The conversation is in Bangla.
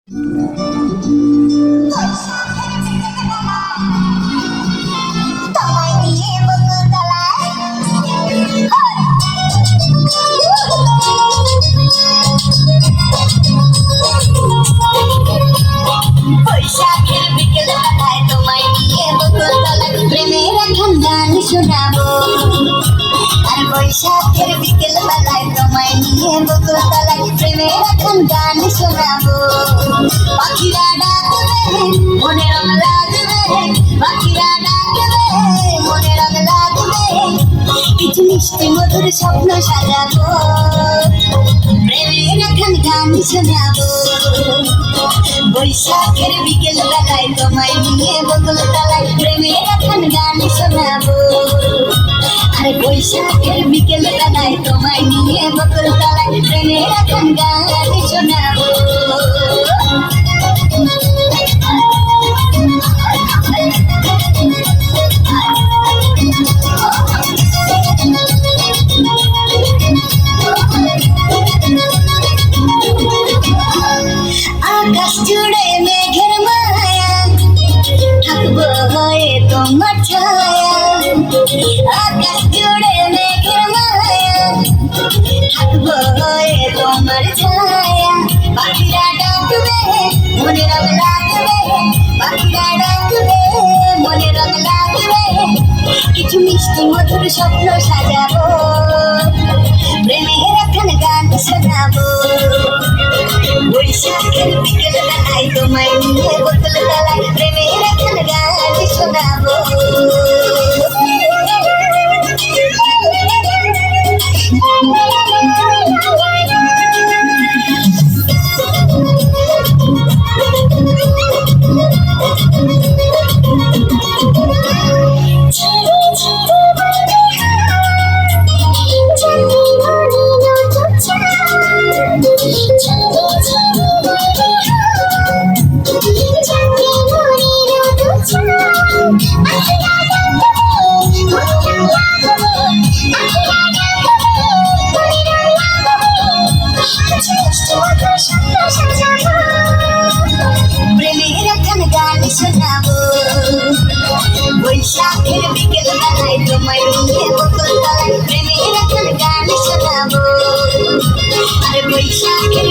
তোমায় নিয়ে বকুল তলায় বৈশাখের বিকেল বেলায় তোমায় নিয়ে বকুল তলায় প্রেমের এখন গান শোনাবো। আর বৈশাখের বিকেল বেলায় তোমায় নিয়ে বকুল তলায় প্রেমের এখন গান শোনাবো। পাখিরা ডাকবে মনে রং লাগবে, পাখিরা ডাকবে মনে রং লাগবে, কিছু মিষ্টি মধুর স্বপ্ন সাজাবো, প্রেমের এখন গান শোনাবো। বৈশাখের বিকেল বেলায় তোমায় নিয়ে বকুল তলায় প্রেমের এখন গান শোনাবো। আর বৈশাখের বিকেল বেলায় তোমায় নিয়ে বকুল তলায় প্রেমের এখন গান শোনাবো। আকাশ জুড়ে মেঘের মায়া, থাকবো হয়ে তোমার ছায়া। আকাশ জুড়ে মেঘের মায়া, থাকবো হয়ে তোমার ছায়া। পাখিরা ডাকবে মনে রং লাগবে, পাখিরা ডাকবে মনে রং লাগবে, কিছু মিষ্টি মধুর স্বপ্ন সাজাবো, প্রেমের এখন গান শোনাবো। বৈশাখের বিকেল বেলায় তোমায় নিয়ে বকুল তলায় প্রেমের এখন গান শোনাবো। প্রেমের এখন গান শোনাবো। বৈশাখের বিকেল বেলায় তোমায় নিয়ে বকুল তলায় প্রেমের এখন গান শোনাবো। আর বৈশাখের